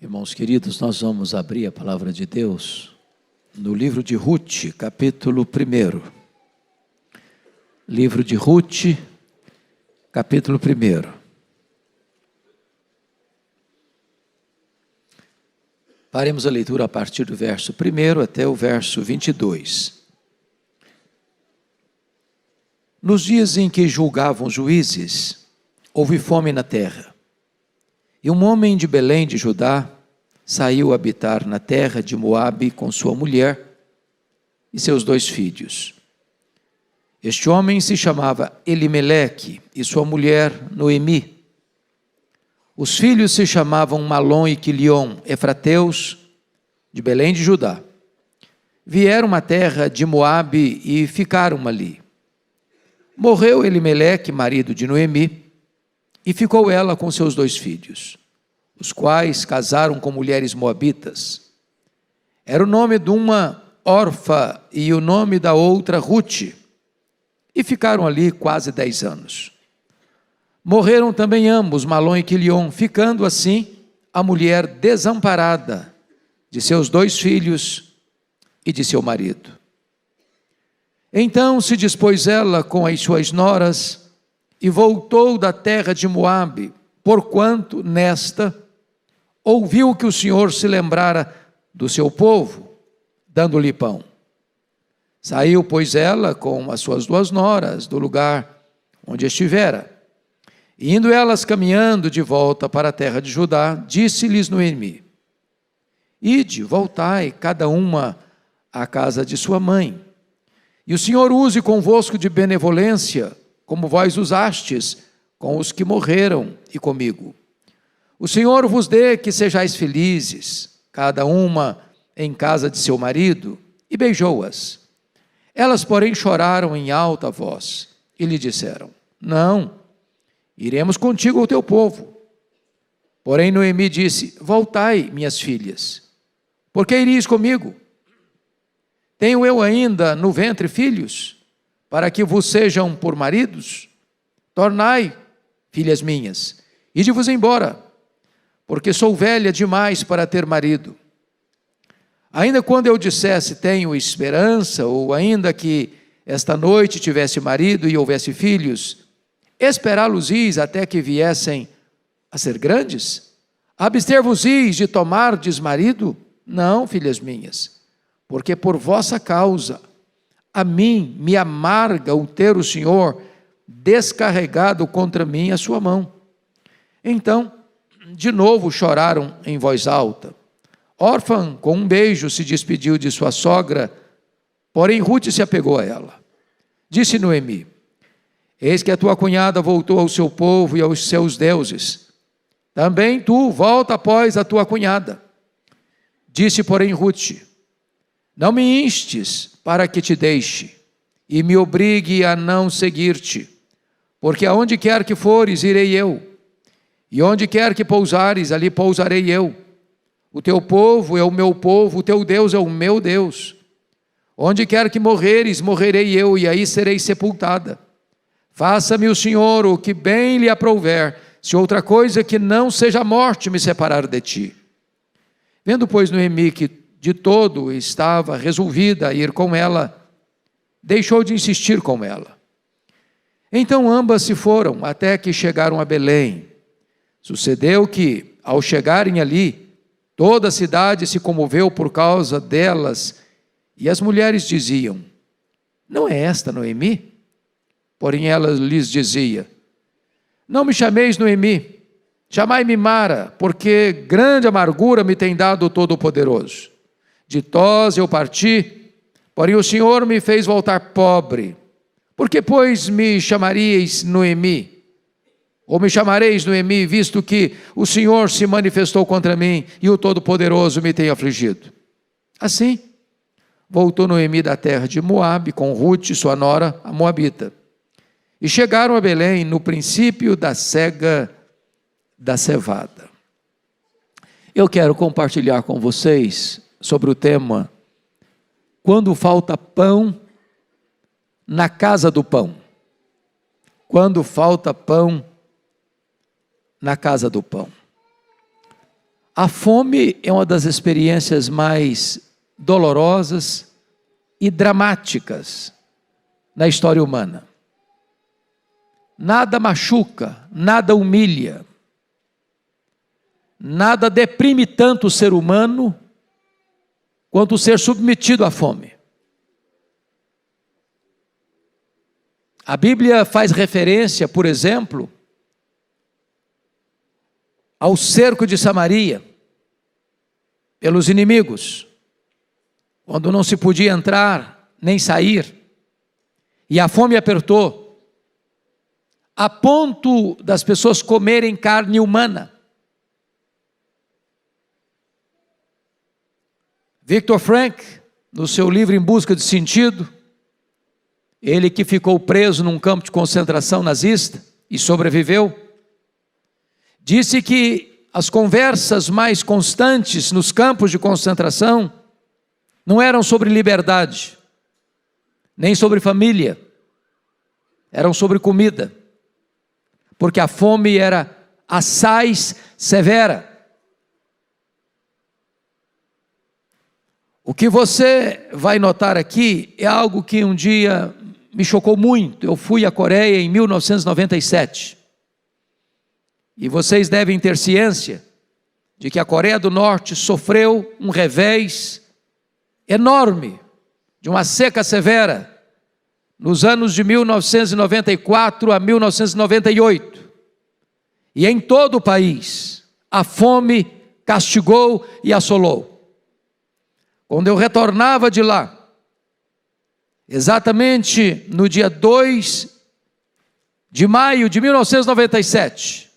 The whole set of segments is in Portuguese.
Irmãos queridos, nós vamos abrir a palavra de Deus no livro de Ruth, capítulo 1. Livro de Ruth, capítulo 1. Faremos a leitura a partir do verso 1 até o verso 22. Nos dias em que julgavam juízes, houve fome na terra. E um homem de Belém de Judá saiu habitar na terra de Moabe com sua mulher e seus 2 filhos. Este homem se chamava Elimeleque e sua mulher Noemi. Os filhos se chamavam Malom e Quilion, efrateus de Belém de Judá. Vieram à terra de Moabe e ficaram ali. Morreu Elimeleque, marido de Noemi, e ficou ela com seus 2 filhos, os quais casaram com mulheres moabitas. Era o nome de uma Orfa e o nome da outra Ruth, e ficaram ali quase 10 anos. Morreram também ambos, Malom e Quilion, ficando assim a mulher desamparada de seus 2 filhos e de seu marido. Então se dispôs ela com as suas noras e voltou da terra de Moabe, porquanto nesta ouviu que o Senhor se lembrara do seu povo, dando-lhe pão. Saiu, pois, ela com as suas 2 noras do lugar onde estivera. E indo elas caminhando de volta para a terra de Judá, disse-lhes Noemi: Ide, voltai, cada uma à casa de sua mãe. E o Senhor use convosco de benevolência, como vós usastes com os que morreram e comigo. O Senhor vos dê que sejais felizes, cada uma em casa de seu marido, e beijou-as. Elas, porém, choraram em alta voz e lhe disseram: Não, iremos contigo ao teu povo. Porém Noemi disse: Voltai, minhas filhas, porque iris comigo? Tenho eu ainda no ventre filhos, para que vos sejam por maridos? Tornai, filhas minhas, ide-vos embora, porque sou velha demais para ter marido. Ainda quando eu dissesse tenho esperança, ou ainda que esta noite tivesse marido e houvesse filhos, esperá-los-is até que viessem a ser grandes? Abster-vos-is de tomardes marido? Não, filhas minhas, porque por vossa causa a mim me amarga o ter o Senhor descarregado contra mim a sua mão. Então, de novo choraram em voz alta. Órfã, com um beijo, se despediu de sua sogra, porém Ruth se apegou a ela. Disse Noemi: Eis que a tua cunhada voltou ao seu povo e aos seus deuses. Também tu volta após a tua cunhada. Disse, porém, Ruth: Não me instes para que te deixe e me obrigue a não seguir-te, porque aonde quer que fores, irei eu, e onde quer que pousares, ali pousarei eu. O teu povo é o meu povo, o teu Deus é o meu Deus. Onde quer que morreres, morrerei eu, e aí serei sepultada. Faça-me o Senhor o que bem lhe aprouver, se outra coisa que não seja a morte me separar de ti. Vendo, pois, Noemi que de todo estava resolvida a ir com ela, deixou de insistir com ela. Então ambas se foram, até que chegaram a Belém. Sucedeu que, ao chegarem ali, toda a cidade se comoveu por causa delas, e as mulheres diziam: Não é esta Noemi? Porém ela lhes dizia: Não me chameis Noemi, chamai-me Mara, porque grande amargura me tem dado o Todo-Poderoso. De Toz eu parti, porém o Senhor me fez voltar pobre. Por que, pois, me chamaríeis Noemi? Ou me chamareis Noemi, visto que o Senhor se manifestou contra mim e o Todo-Poderoso me tem afligido? Assim, voltou Noemi da terra de Moabe com Ruth, sua nora, a moabita. E chegaram a Belém no princípio da cega da cevada. Eu quero compartilhar com vocês sobre o tema: quando falta pão na casa do pão. Quando falta pão na casa do pão. A fome é uma das experiências mais dolorosas e dramáticas na história humana. Nada machuca, nada humilha, nada deprime tanto o ser humano quanto ser submetido à fome. A Bíblia faz referência, por exemplo, ao cerco de Samaria pelos inimigos, quando não se podia entrar nem sair, e a fome apertou, a ponto das pessoas comerem carne humana. Viktor Frankl, no seu livro Em Busca de Sentido, ele que ficou preso num campo de concentração nazista e sobreviveu, disse que as conversas mais constantes nos campos de concentração não eram sobre liberdade, nem sobre família, eram sobre comida, porque a fome era assaz severa. O que você vai notar aqui é algo que um dia me chocou muito. Eu fui à Coreia em 1997. E vocês devem ter ciência de que a Coreia do Norte sofreu um revés enorme, de uma seca severa, nos anos de 1994 a 1998. E em todo o país, a fome castigou e assolou. Quando eu retornava de lá, exatamente no dia 2 de maio de 1997,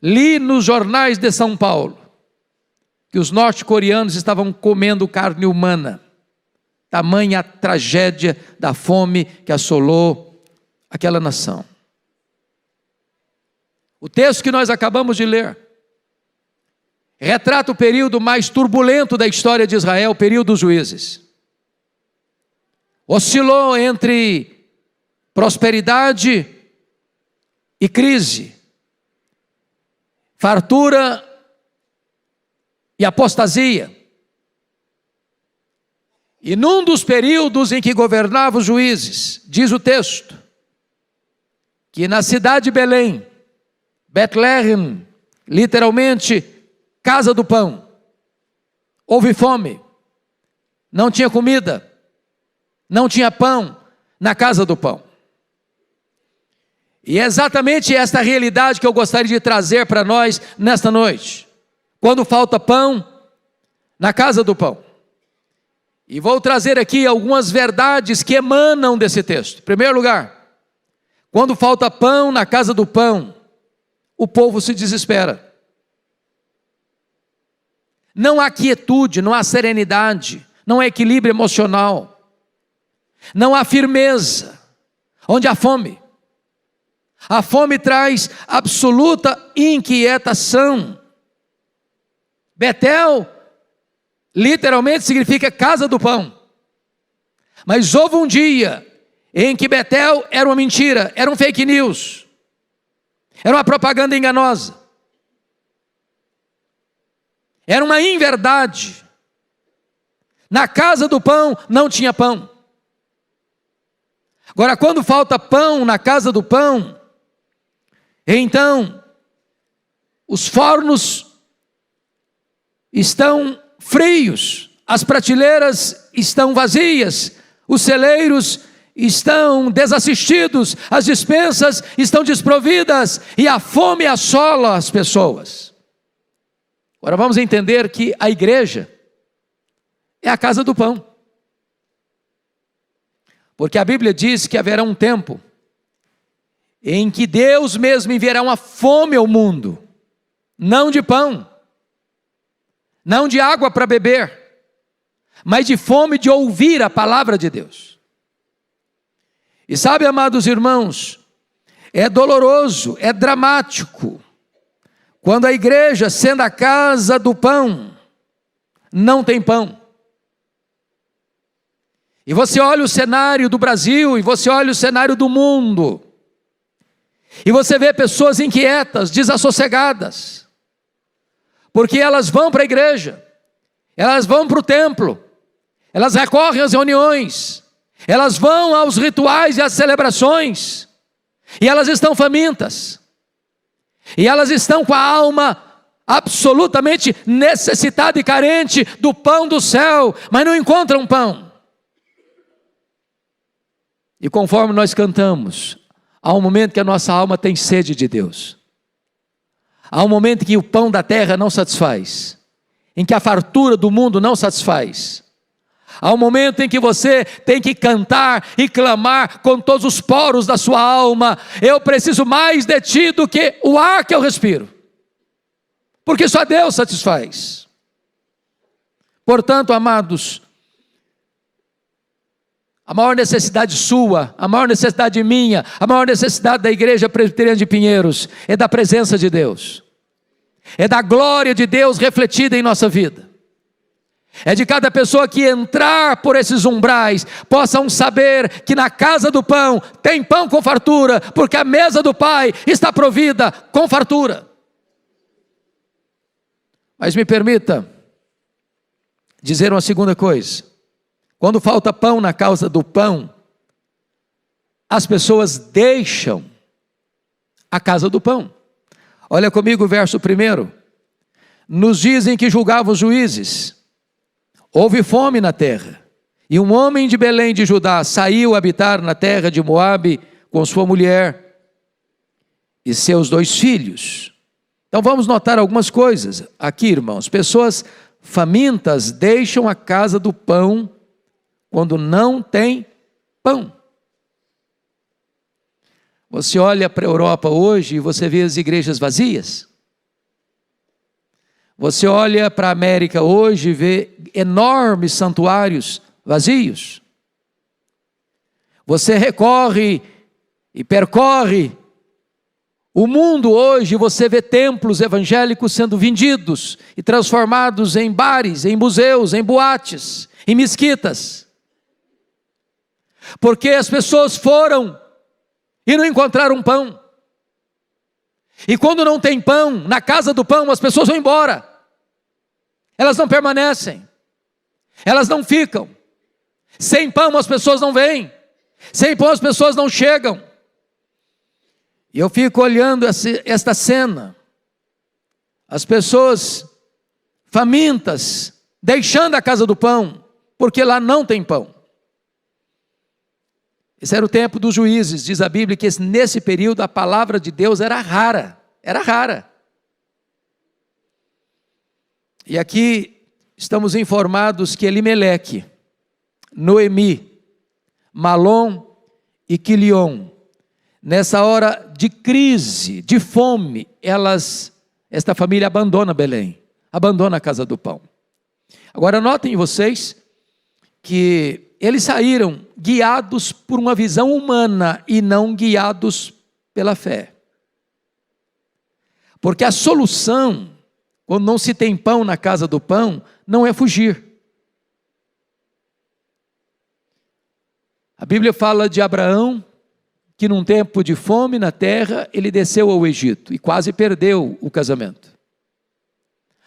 li nos jornais de São Paulo que os norte-coreanos estavam comendo carne humana. Tamanha a tragédia da fome que assolou aquela nação. O texto que nós acabamos de ler retrata o período mais turbulento da história de Israel, o período dos juízes. Oscilou entre prosperidade e crise, fartura e apostasia. E num dos períodos em que governavam os juízes, diz o texto, que na cidade de Belém, Betlehem, literalmente, casa do pão, houve fome, não tinha comida, não tinha pão na casa do pão. E é exatamente esta realidade que eu gostaria de trazer para nós nesta noite. Quando falta pão, na casa do pão. E vou trazer aqui algumas verdades que emanam desse texto. Em primeiro lugar, quando falta pão na casa do pão, o povo se desespera. Não há quietude, não há serenidade, não há equilíbrio emocional, não há firmeza, onde há fome. A fome traz absoluta inquietação. Betel, literalmente significa casa do pão. Mas houve um dia em que Betel era uma mentira, era um fake news, era uma propaganda enganosa, era uma inverdade. Na casa do pão não tinha pão. Agora, quando falta pão na casa do pão, então os fornos estão frios, as prateleiras estão vazias, os celeiros estão desassistidos, as despensas estão desprovidas e a fome assola as pessoas. Agora vamos entender que a igreja é a casa do pão. Porque a Bíblia diz que haverá um tempo em que Deus mesmo enviará uma fome ao mundo, não de pão, não de água para beber, mas de fome de ouvir a palavra de Deus. E sabe, amados irmãos, é doloroso, é dramático, quando a igreja, sendo a casa do pão, não tem pão. E você olha o cenário do Brasil, e você olha o cenário do mundo, e você vê pessoas inquietas, desassossegadas, porque elas vão para a igreja, elas vão para o templo, elas recorrem às reuniões, elas vão aos rituais e às celebrações, e elas estão famintas, e elas estão com a alma absolutamente necessitada e carente do pão do céu, mas não encontram pão. E conforme nós cantamos, há um momento que a nossa alma tem sede de Deus. Há um momento em que o pão da terra não satisfaz, em que a fartura do mundo não satisfaz. Há um momento em que você tem que cantar e clamar com todos os poros da sua alma: eu preciso mais de ti do que o ar que eu respiro, porque só Deus satisfaz. Portanto, amados, a maior necessidade sua, a maior necessidade minha, a maior necessidade da Igreja Presbiteriana de Pinheiros é da presença de Deus, é da glória de Deus refletida em nossa vida, é de cada pessoa que entrar por esses umbrais possam saber que na casa do pão tem pão com fartura, porque a mesa do Pai está provida com fartura. Mas me permita dizer uma segunda coisa: quando falta pão na causa do pão, as pessoas deixam a casa do pão. Olha comigo o verso 1. Nos dizem que julgavam os juízes: houve fome na terra, e um homem de Belém de Judá saiu habitar na terra de Moabe com sua mulher e seus 2 filhos. Então vamos notar algumas coisas aqui, irmãos. Pessoas famintas deixam a casa do pão quando não tem pão. Você olha para a Europa hoje e você vê as igrejas vazias. Você olha para a América hoje e vê enormes santuários vazios. Você recorre e percorre o mundo hoje, você vê templos evangélicos sendo vendidos e transformados em bares, em museus, em boates, em mesquitas. Porque as pessoas foram e não encontraram pão. E quando não tem pão, na casa do pão, as pessoas vão embora. Elas não permanecem. Elas não ficam. Sem pão as pessoas não vêm. Sem pão as pessoas não chegam. E eu fico olhando esta cena. As pessoas famintas, deixando a casa do pão, porque lá não tem pão. Esse era o tempo dos juízes. Diz a Bíblia que nesse período a palavra de Deus era rara. Era rara. E aqui estamos informados que Elimeleque, Noemi, Malom e Quilion, nessa hora de crise, de fome, esta família abandona Belém, abandona a casa do pão. Agora notem vocês que eles saíram guiados por uma visão humana e não guiados pela fé. Porque a solução, quando não se tem pão na casa do pão, não é fugir. A Bíblia fala de Abraão, que num tempo de fome na terra, ele desceu ao Egito e quase perdeu o casamento.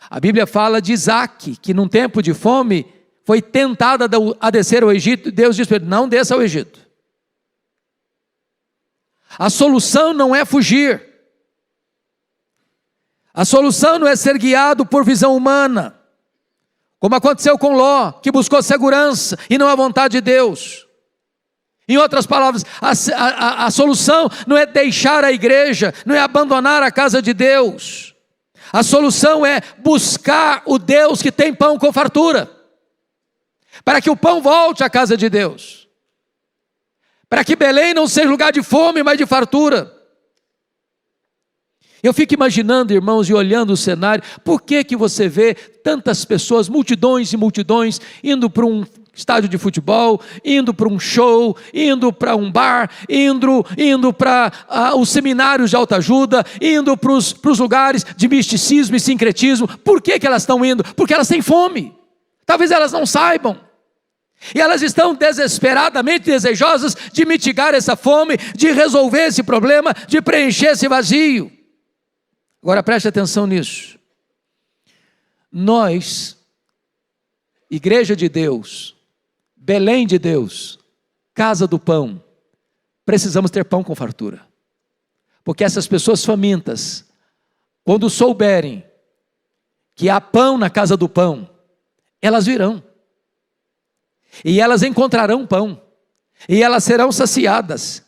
A Bíblia fala de Isaque, que num tempo de fome, foi tentado a descer ao Egito, e Deus disse para ele: não desça ao Egito. A solução não é fugir. A solução não é ser guiado por visão humana, como aconteceu com Ló, que buscou segurança e não a vontade de Deus. Em outras palavras, a solução não é deixar a igreja, não é abandonar a casa de Deus. A solução é buscar o Deus que tem pão com fartura, para que o pão volte à casa de Deus, para que Belém não seja lugar de fome, mas de fartura. Eu fico imaginando, irmãos, e olhando o cenário, por que você vê tantas pessoas, multidões e multidões, indo para um estádio de futebol, indo para um show, indo para um bar, indo para os seminários de autoajuda, indo para os lugares de misticismo e sincretismo? Por que elas estão indo? Porque elas têm fome. Talvez elas não saibam. E elas estão desesperadamente desejosas de mitigar essa fome, de resolver esse problema, de preencher esse vazio. Agora preste atenção nisso. Nós, Igreja de Deus, Belém de Deus, Casa do Pão, precisamos ter pão com fartura. Porque essas pessoas famintas, quando souberem que há pão na Casa do Pão, elas virão. E elas encontrarão pão. E elas serão saciadas.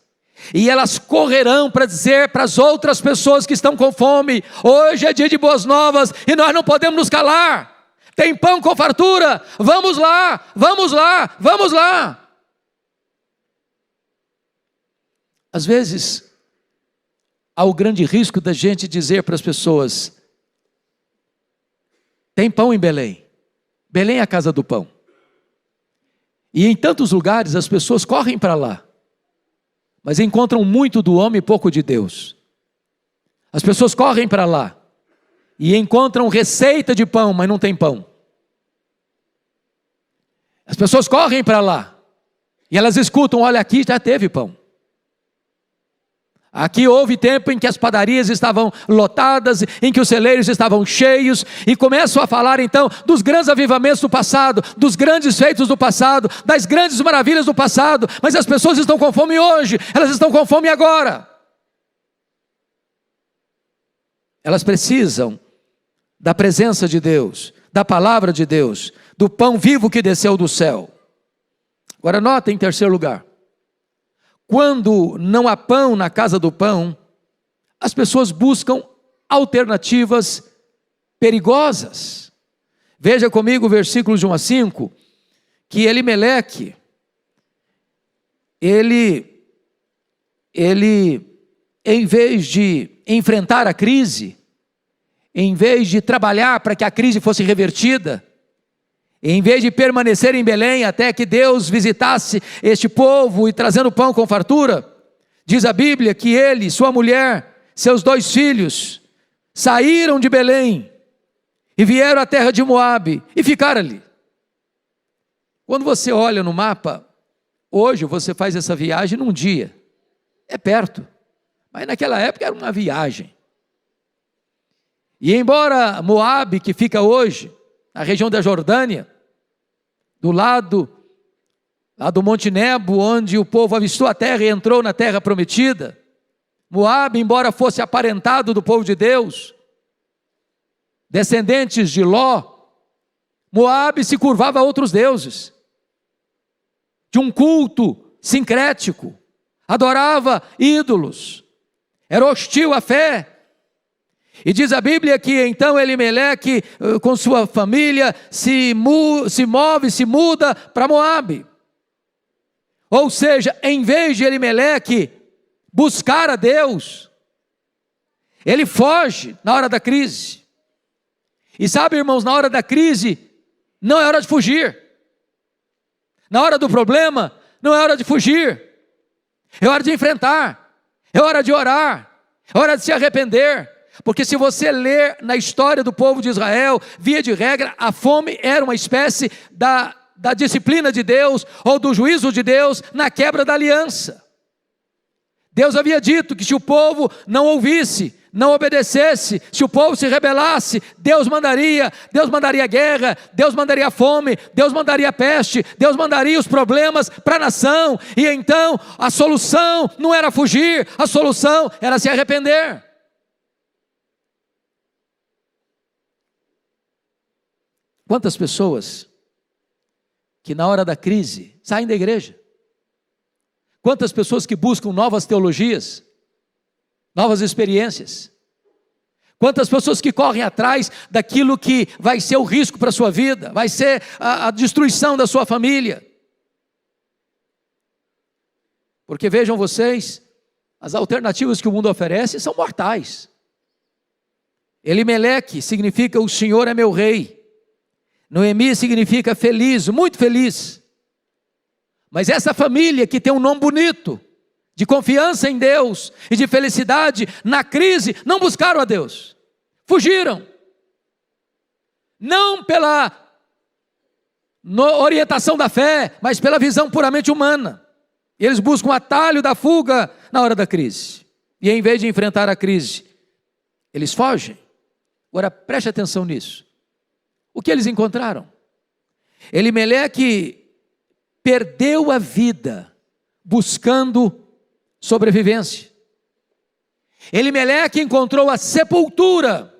E elas correrão para dizer para as outras pessoas que estão com fome: hoje é dia de boas novas e nós não podemos nos calar. Tem pão com fartura, vamos lá, vamos lá, vamos lá. Às vezes, há o grande risco da gente dizer para as pessoas: tem pão em Belém. Belém é a casa do pão. E em tantos lugares as pessoas correm para lá, mas encontram muito do homem e pouco de Deus. As pessoas correm para lá e encontram receita de pão, mas não tem pão. As pessoas correm para lá e elas escutam: olha, aqui já teve pão. Aqui houve tempo em que as padarias estavam lotadas, em que os celeiros estavam cheios, e começam a falar então dos grandes avivamentos do passado, dos grandes feitos do passado, das grandes maravilhas do passado. Mas as pessoas estão com fome hoje, elas estão com fome agora. Elas precisam da presença de Deus, da palavra de Deus, do pão vivo que desceu do céu. Agora nota, em terceiro lugar, quando não há pão na casa do pão, as pessoas buscam alternativas perigosas. Veja comigo versículos de 1 a 5, que Elimeleque, ele em vez de enfrentar a crise, em vez de trabalhar para que a crise fosse revertida, em vez de permanecer em Belém até que Deus visitasse este povo e trazendo pão com fartura, diz a Bíblia que ele, sua mulher, seus 2 filhos, saíram de Belém e vieram à terra de Moabe e ficaram ali. Quando você olha no mapa, hoje você faz essa viagem num dia, é perto, mas naquela época era uma viagem. E embora Moabe, que fica hoje na região da Jordânia, do lado lá do Monte Nebo, onde o povo avistou a terra e entrou na terra prometida, Moabe, embora fosse aparentado do povo de Deus, descendentes de Ló, Moabe se curvava a outros deuses, de um culto sincrético, adorava ídolos, era hostil à fé. E diz a Bíblia que então Elimeleque, com sua família, se muda para Moabe. Ou seja, em vez de Elimeleque buscar a Deus, ele foge na hora da crise. E sabe, irmãos, na hora da crise, não é hora de fugir. Na hora do problema, não é hora de fugir. É hora de enfrentar, é hora de orar, é hora de se arrepender. Porque se você ler na história do povo de Israel, via de regra, a fome era uma espécie da disciplina de Deus, ou do juízo de Deus, na quebra da aliança. Deus havia dito que se o povo não ouvisse, não obedecesse, se o povo se rebelasse, Deus mandaria guerra, Deus mandaria fome, Deus mandaria peste, Deus mandaria os problemas para a nação. E então a solução não era fugir, a solução era se arrepender. Quantas pessoas que na hora da crise saem da igreja? Quantas pessoas que buscam novas teologias, novas experiências? Quantas pessoas que correm atrás daquilo que vai ser o risco para a sua vida, vai ser a destruição da sua família? Porque vejam vocês, as alternativas que o mundo oferece são mortais. Elimeleque significa o Senhor é meu rei. Noemi significa feliz, muito feliz. Mas essa família que tem um nome bonito, de confiança em Deus e de felicidade, na crise, não buscaram a Deus, fugiram. Não pela orientação da fé, mas pela visão puramente humana. Eles buscam o atalho da fuga na hora da crise. E em vez de enfrentar a crise, eles fogem. Agora preste atenção nisso. O que eles encontraram? Elimeleque perdeu a vida buscando sobrevivência. Elimeleque encontrou a sepultura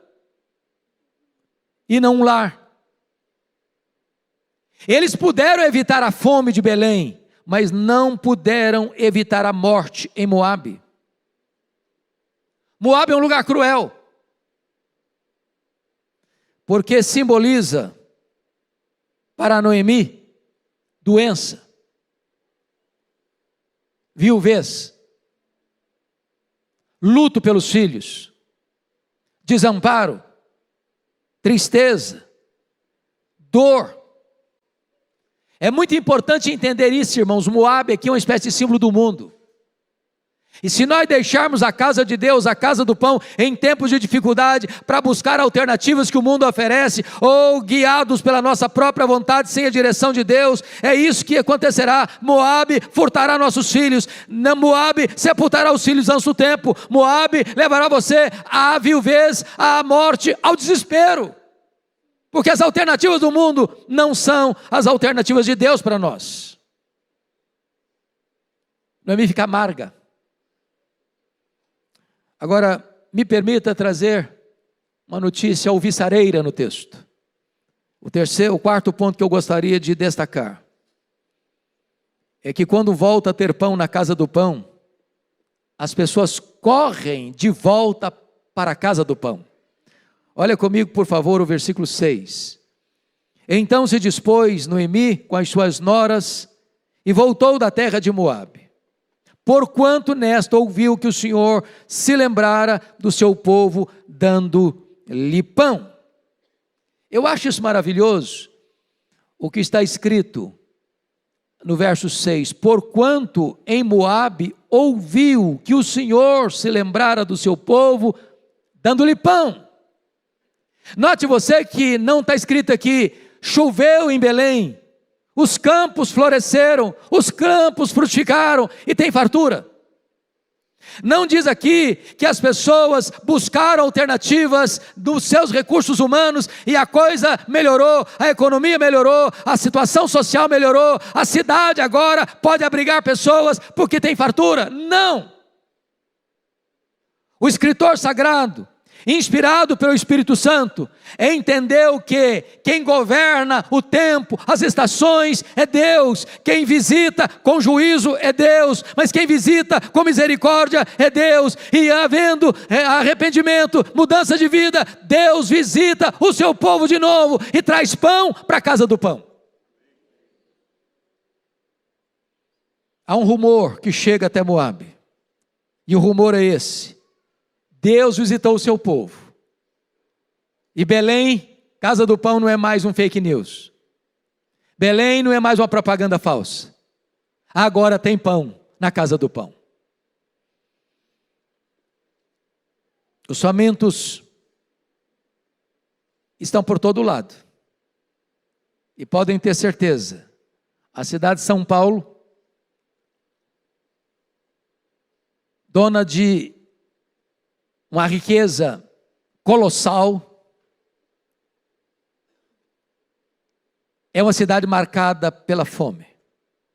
e não um lar. Eles puderam evitar a fome de Belém, mas não puderam evitar a morte em Moabe. Moabe é um lugar cruel, porque simboliza para Noemi doença, viuvez, luto pelos filhos, desamparo, tristeza, dor. É muito importante entender isso, irmãos. Moabe aqui é uma espécie de símbolo do mundo. E se nós deixarmos a casa de Deus, a casa do pão, em tempos de dificuldade, para buscar alternativas que o mundo oferece, ou guiados pela nossa própria vontade, sem a direção de Deus, é isso que acontecerá. Moabe furtará nossos filhos, Moabe sepultará os filhos antes do tempo, Moabe levará você à viuvez, à morte, ao desespero, porque as alternativas do mundo não são as alternativas de Deus para nós. Noemi fica amarga. Agora, me permita trazer uma notícia alvissareira no texto. O quarto ponto que eu gostaria de destacar é que quando volta a ter pão na casa do pão, as pessoas correm de volta para a casa do pão. Olha comigo, por favor, o versículo 6. Então se dispôs Noemi com as suas noras e voltou da terra de Moabe, porquanto nesta ouviu que o Senhor se lembrara do seu povo, dando-lhe pão. Eu acho isso maravilhoso, o que está escrito no verso 6, porquanto em Moabe ouviu que o Senhor se lembrara do seu povo, dando-lhe pão. Note você que não está escrito aqui, choveu em Belém, os campos floresceram, os campos frutificaram e tem fartura. Não diz aqui que as pessoas buscaram alternativas dos seus recursos humanos e a coisa melhorou, a economia melhorou, a situação social melhorou, a cidade agora pode abrigar pessoas porque tem fartura. Não! O escritor sagrado, inspirado pelo Espírito Santo, entendeu que quem governa o tempo, as estações é Deus, quem visita com juízo é Deus, mas quem visita com misericórdia é Deus, e havendo arrependimento, mudança de vida, Deus visita o seu povo de novo e traz pão para a casa do pão. Há um rumor que chega até Moabe, e o rumor é esse: Deus visitou o seu povo. E Belém, casa do pão, não é mais um fake news. Belém não é mais uma propaganda falsa. Agora tem pão na casa do pão. Os famintos estão por todo lado. E podem ter certeza, a cidade de São Paulo, dona de uma riqueza colossal, é uma cidade marcada pela fome.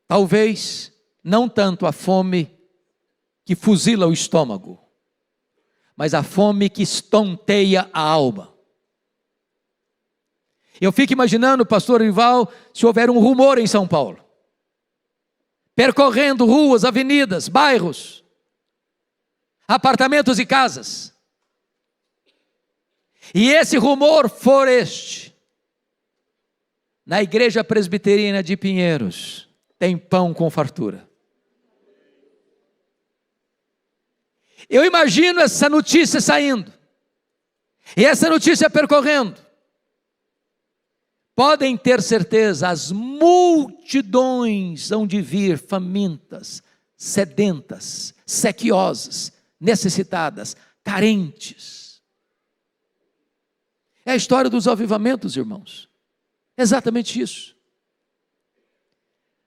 Talvez não tanto a fome que fuzila o estômago, mas a fome que estonteia a alma. Eu fico imaginando, pastor Rival, se houver um rumor em São Paulo, percorrendo ruas, avenidas, bairros, apartamentos e casas, e esse rumor for este: na igreja presbiteriana de Pinheiros tem pão com fartura. Eu imagino essa notícia saindo, e essa notícia percorrendo. Podem ter certeza, as multidões hão de vir famintas, sedentas, sequiosas, necessitadas, carentes. É a história dos avivamentos, irmãos. Exatamente isso.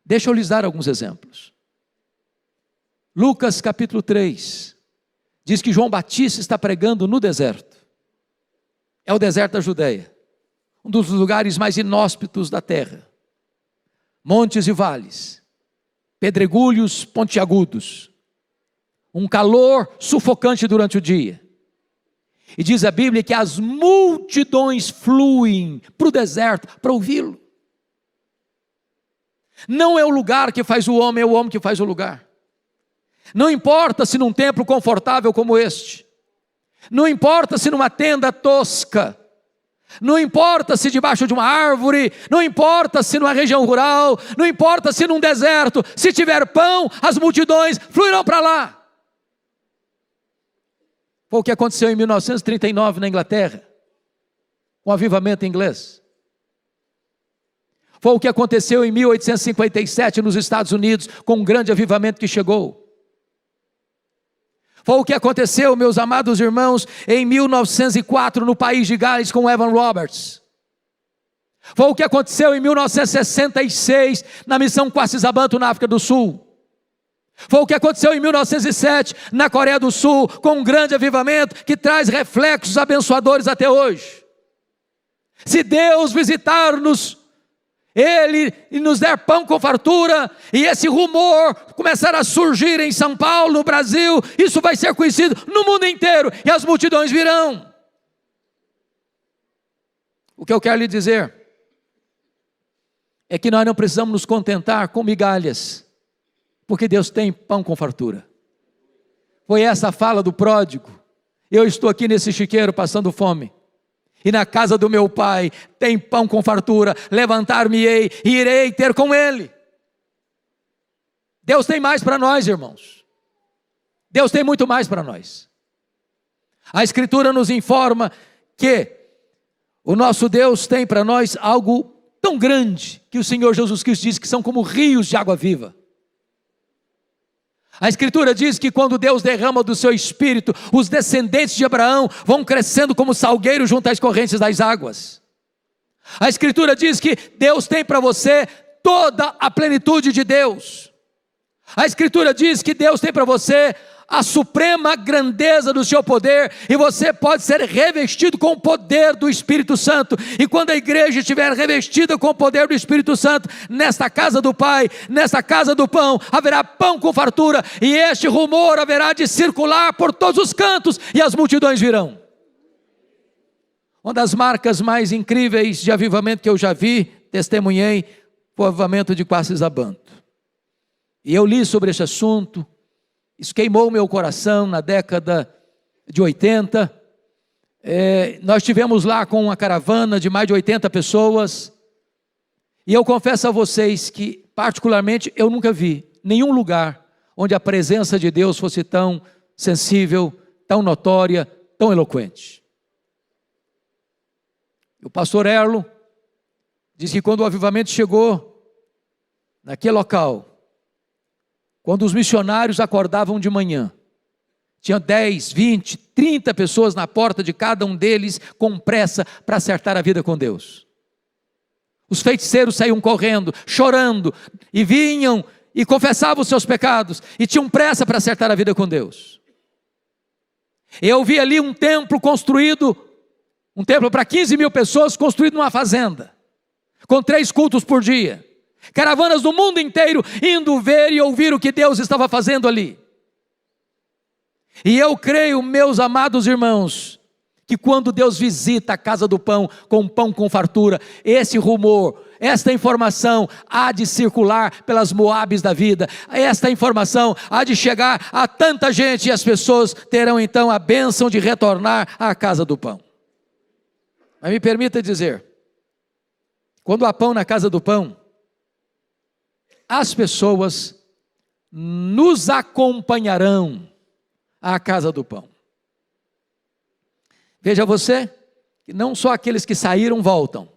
Deixa eu lhes dar alguns exemplos. Lucas capítulo 3, diz que João Batista está pregando no deserto. É o deserto da Judeia. um dos lugares mais inóspitos da terra. Montes e vales, pedregulhos pontiagudos, um calor sufocante durante o dia. E diz a Bíblia que as multidões fluem para o deserto para ouvi-lo. Não é o lugar que faz o homem, é o homem que faz o lugar. Não importa se num templo confortável como este, não importa se numa tenda tosca, não importa se debaixo de uma árvore, não importa se numa região rural, não importa se num deserto, se tiver pão, as multidões fluirão para lá. Foi o que aconteceu em 1939 na Inglaterra, com o avivamento inglês. Foi o que aconteceu em 1857 nos Estados Unidos, com um grande avivamento que chegou. Foi o que aconteceu, meus amados irmãos, em 1904 no país de Gales com Evan Roberts. Foi o que aconteceu em 1966 na missão Quasizabanto na África do Sul. Foi o que aconteceu em 1907 na Coreia do Sul, com um grande avivamento que traz reflexos abençoadores até hoje. Se Deus visitar-nos, Ele nos der pão com fartura, e esse rumor começar a surgir em São Paulo, no Brasil, isso vai ser conhecido no mundo inteiro, e as multidões virão. O que eu quero lhe dizer é que nós não precisamos nos contentar com migalhas, porque Deus tem pão com fartura. Foi essa a fala do pródigo. Eu estou aqui nesse chiqueiro passando fome, e na casa do meu pai tem pão com fartura, levantar-me-ei e irei ter com ele. Deus tem mais para nós, irmãos. Deus tem muito mais para nós. A Escritura nos informa que o nosso Deus tem para nós algo tão grande, que o Senhor Jesus Cristo diz que são como rios de água viva. A Escritura diz que quando Deus derrama do seu Espírito, os descendentes de Abraão vão crescendo como salgueiro junto às correntes das águas. A Escritura diz que Deus tem para você toda a plenitude de Deus. A Escritura diz que Deus tem para você a suprema grandeza do seu poder, e você pode ser revestido com o poder do Espírito Santo. E quando a igreja estiver revestida com o poder do Espírito Santo, nesta casa do Pai, nesta casa do pão, haverá pão com fartura, e este rumor haverá de circular por todos os cantos, e as multidões virão. Uma das marcas mais incríveis de avivamento que eu já vi, testemunhei, foi o avivamento de Quasizabanto. E eu li sobre esse assunto. Isso queimou meu coração na década de 80. Nós estivemos lá com uma caravana de mais de 80 pessoas. E eu confesso a vocês que, particularmente, eu nunca vi nenhum lugar onde a presença de Deus fosse tão sensível, tão notória, tão eloquente. O pastor Erlo diz que quando o avivamento chegou naquele local, quando os missionários acordavam de manhã, tinha 10, 20, 30 pessoas na porta de cada um deles com pressa para acertar a vida com Deus. Os feiticeiros saíam correndo, chorando, e vinham e confessavam os seus pecados, e tinham pressa para acertar a vida com Deus. Eu vi ali um templo construído, um templo para 15 mil pessoas, construído numa fazenda, com 3 cultos por dia. Caravanas do mundo inteiro indo ver e ouvir o que Deus estava fazendo ali. E eu creio, meus amados irmãos, que quando Deus visita a casa do pão com fartura, esse rumor, esta informação há de circular pelas Moabes da vida. Esta informação há de chegar a tanta gente, e as pessoas terão então a bênção de retornar à casa do pão. Mas me permita dizer, quando há pão na casa do pão, as pessoas nos acompanharão à casa do pão. Veja você, que não só aqueles que saíram voltam,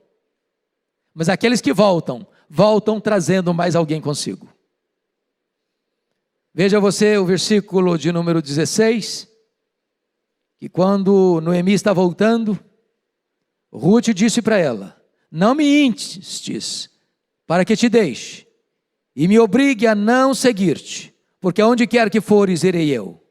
mas aqueles que voltam trazendo mais alguém consigo. Veja você o versículo de número 16, que quando Noemi está voltando, Ruth disse para ela: não me instes para que te deixe, e me obrigue a não seguir-te, porque onde quer que fores, irei eu,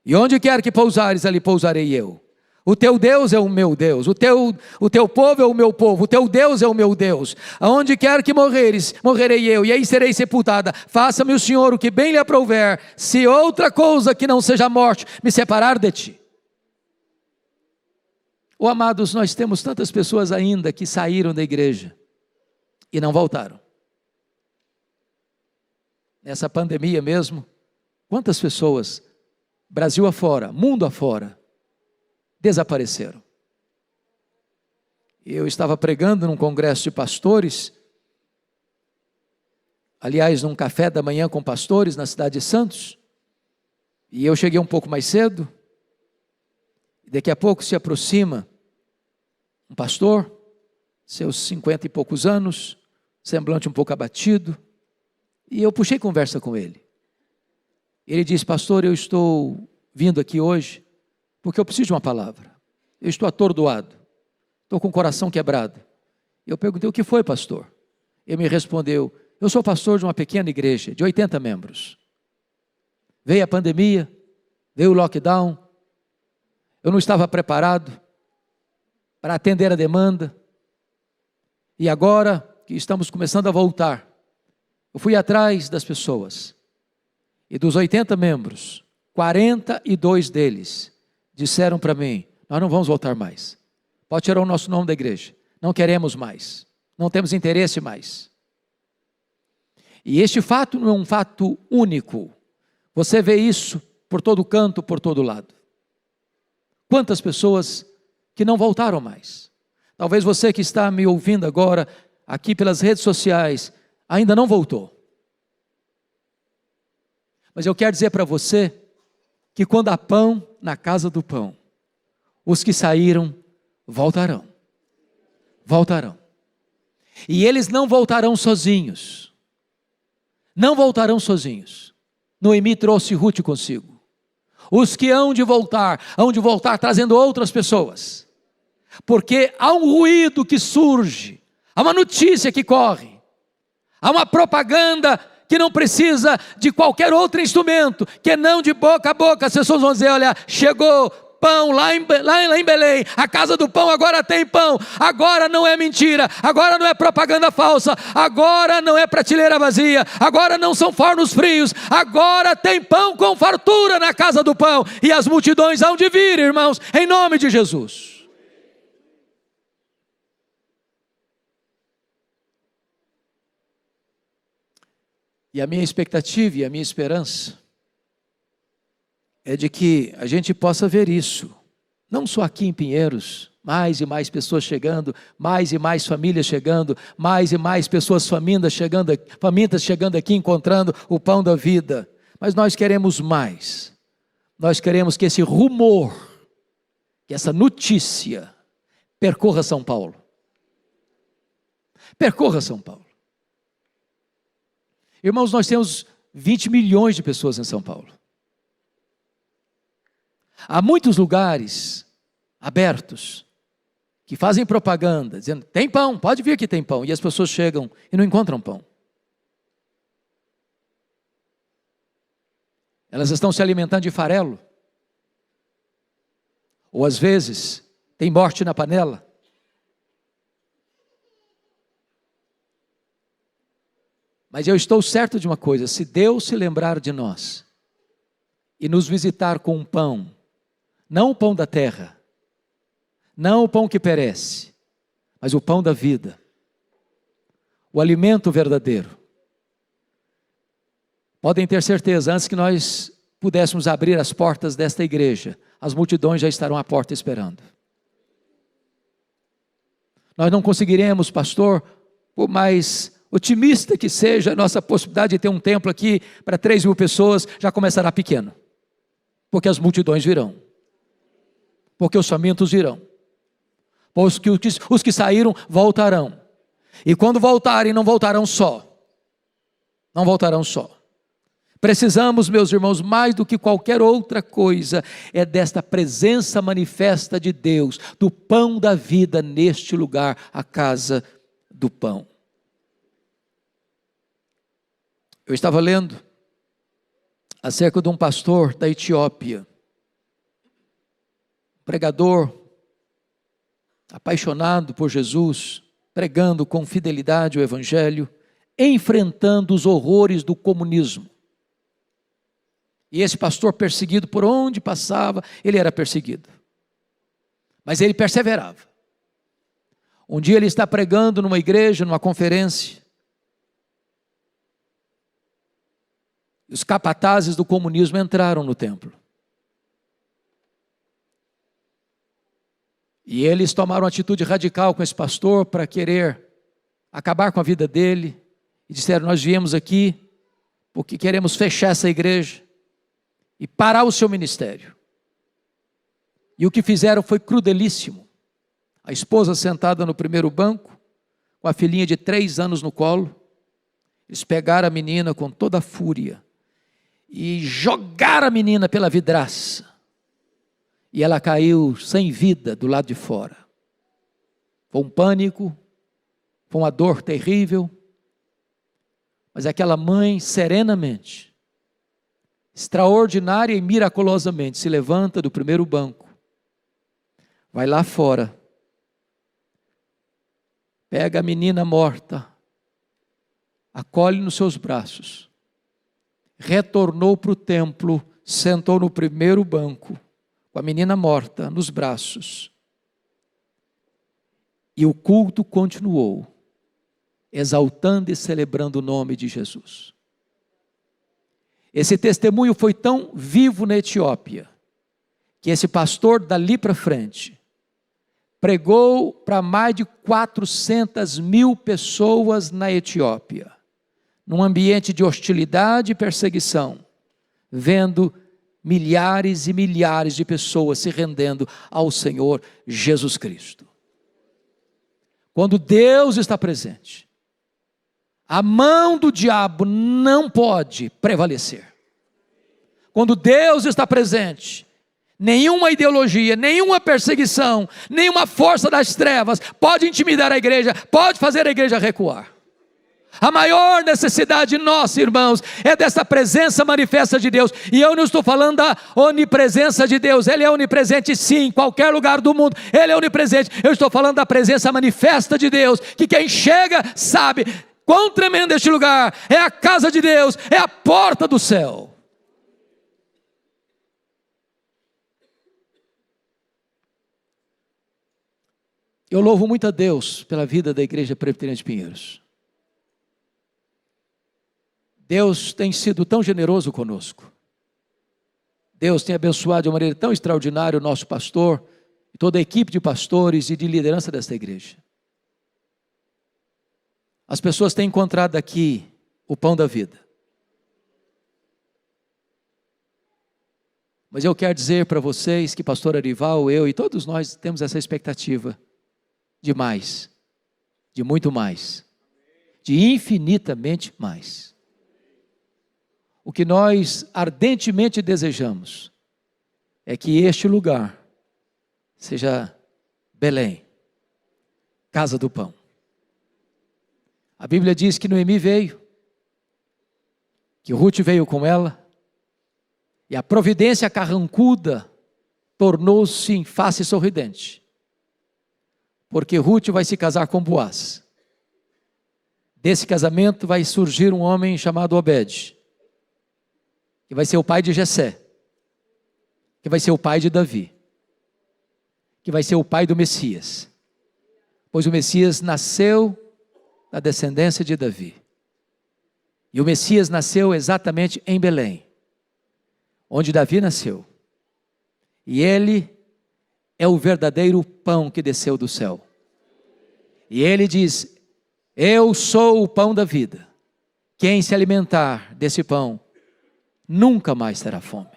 e onde quer que pousares, ali pousarei eu. O teu Deus é o meu Deus, o teu povo é o meu povo, o teu Deus é o meu Deus. Aonde quer que morreres, morrerei eu, e aí serei sepultada. Faça-me o Senhor o que bem lhe aprouver, se outra coisa que não seja a morte me separar de ti. Oh, amados, nós temos tantas pessoas ainda que saíram da igreja e não voltaram. Nessa pandemia mesmo, quantas pessoas, Brasil afora, mundo afora, desapareceram. Eu estava pregando num congresso de pastores, aliás, num café da manhã com pastores na cidade de Santos, e eu cheguei um pouco mais cedo, e daqui a pouco se aproxima um pastor, seus 50 e poucos anos, semblante um pouco abatido, e eu puxei conversa com ele. Ele disse: pastor, eu estou vindo aqui hoje porque eu preciso de uma palavra. Eu estou atordoado, estou com o coração quebrado. Eu perguntei: o que foi, pastor? Ele me respondeu: eu sou pastor de uma pequena igreja, de 80 membros. Veio a pandemia, veio o lockdown, eu não estava preparado para atender a demanda, e agora que estamos começando a voltar, eu fui atrás das pessoas, e dos 80 membros, 42 deles disseram para mim: nós não vamos voltar mais, pode tirar o nosso nome da igreja, não queremos mais, não temos interesse mais. E este fato não é um fato único, você vê isso por todo canto, por todo lado. Quantas pessoas que não voltaram mais? Talvez você que está me ouvindo agora, aqui pelas redes sociais, ainda não voltou. Mas eu quero dizer para você, que quando há pão na casa do pão, os que saíram voltarão. Voltarão. E eles não voltarão sozinhos. Não voltarão sozinhos. Noemi trouxe Ruth consigo. Os que hão de voltar trazendo outras pessoas. Porque há um ruído que surge, há uma notícia que corre, há uma propaganda que não precisa de qualquer outro instrumento, que não de boca a boca. As pessoas vão dizer: olha, chegou pão lá em Belém, a casa do pão agora tem pão, agora não é mentira, agora não é propaganda falsa, agora não é prateleira vazia, agora não são fornos frios, agora tem pão com fartura na casa do pão, e as multidões hão de vir, irmãos, em nome de Jesus. E a minha expectativa e a minha esperança é de que a gente possa ver isso, não só aqui em Pinheiros, mais e mais pessoas chegando, mais e mais famílias chegando, mais e mais pessoas famintas chegando aqui, encontrando o pão da vida, mas nós queremos mais, nós queremos que esse rumor, que essa notícia percorra São Paulo, percorra São Paulo. Irmãos, nós temos 20 milhões de pessoas em São Paulo. Há muitos lugares abertos que fazem propaganda, dizendo: tem pão, pode vir que tem pão. E as pessoas chegam e não encontram pão. Elas estão se alimentando de farelo. Ou às vezes, tem morte na panela. Mas eu estou certo de uma coisa: se Deus se lembrar de nós e nos visitar com um pão, não o pão da terra, não o pão que perece, mas o pão da vida, o alimento verdadeiro, podem ter certeza, antes que nós pudéssemos abrir as portas desta igreja, as multidões já estarão à porta esperando. Nós não conseguiremos, pastor, por mais otimista que seja a nossa possibilidade de ter um templo aqui para 3.000 pessoas, já começará pequeno, porque as multidões virão, porque os famintos virão, os que saíram voltarão, e quando voltarem, não voltarão só, precisamos, meus irmãos, mais do que qualquer outra coisa, é desta presença manifesta de Deus, do pão da vida neste lugar, a casa do pão. Eu estava lendo acerca de um pastor da Etiópia, pregador apaixonado por Jesus, pregando com fidelidade o Evangelho, enfrentando os horrores do comunismo. E esse pastor perseguido, por onde passava, ele era perseguido. Mas ele perseverava. Um dia ele está pregando numa igreja, numa conferência. Os capatazes do comunismo entraram no templo. E eles tomaram uma atitude radical com esse pastor para querer acabar com a vida dele. E disseram: nós viemos aqui porque queremos fechar essa igreja e parar o seu ministério. E o que fizeram foi crudelíssimo. A esposa sentada no primeiro banco, com a filhinha de 3 anos no colo. Eles pegaram a menina com toda a fúria e jogaram a menina pela vidraça. E ela caiu sem vida do lado de fora. Foi um pânico, foi uma dor terrível. Mas aquela mãe, serenamente, extraordinária e miraculosamente, se levanta do primeiro banco, vai lá fora, pega a menina morta, acolhe nos seus braços, retornou para o templo, sentou no primeiro banco, com a menina morta nos braços, e o culto continuou, exaltando e celebrando o nome de Jesus. Esse testemunho foi tão vivo na Etiópia, que esse pastor dali para frente, pregou para mais de 400.000 pessoas na Etiópia, num ambiente de hostilidade e perseguição, vendo milhares e milhares de pessoas se rendendo ao Senhor Jesus Cristo. Quando Deus está presente, a mão do diabo não pode prevalecer. Quando Deus está presente, nenhuma ideologia, nenhuma perseguição, nenhuma força das trevas pode intimidar a igreja, pode fazer a igreja recuar. A maior necessidade nossa, irmãos, é dessa presença manifesta de Deus. E eu não estou falando da onipresença de Deus. Ele é onipresente sim, em qualquer lugar do mundo. Ele é onipresente. Eu estou falando da presença manifesta de Deus, que quem chega sabe quão tremendo este lugar. É a casa de Deus, é a porta do céu. Eu louvo muito a Deus pela vida da Igreja Presbiteriana de Pinheiros. Deus tem sido tão generoso conosco. Deus tem abençoado de uma maneira tão extraordinária o nosso pastor e toda a equipe de pastores e de liderança desta igreja. As pessoas têm encontrado aqui o pão da vida. Mas eu quero dizer para vocês que pastor Arival, eu e todos nós temos essa expectativa de mais, de muito mais, de infinitamente mais. O que nós ardentemente desejamos é que este lugar seja Belém, casa do pão. A Bíblia diz que Noemi veio, que Ruth veio com ela, e a providência carrancuda tornou-se em face sorridente, porque Ruth vai se casar com Boaz. Desse casamento vai surgir um homem chamado Obed, que vai ser o pai de Jessé, que vai ser o pai de Davi, que vai ser o pai do Messias, pois o Messias nasceu da descendência de Davi, e o Messias nasceu exatamente em Belém, onde Davi nasceu, e ele é o verdadeiro pão que desceu do céu, e ele diz: eu sou o pão da vida, quem se alimentar desse pão, nunca mais terá fome.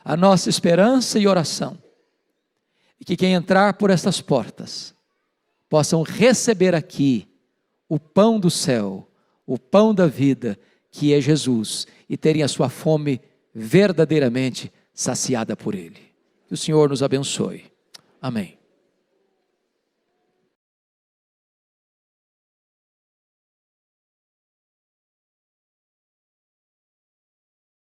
A nossa esperança e oração é que quem entrar por estas portas possam receber aqui o pão do céu, o pão da vida, que é Jesus, e terem a sua fome verdadeiramente saciada por Ele. Que o Senhor nos abençoe. Amém.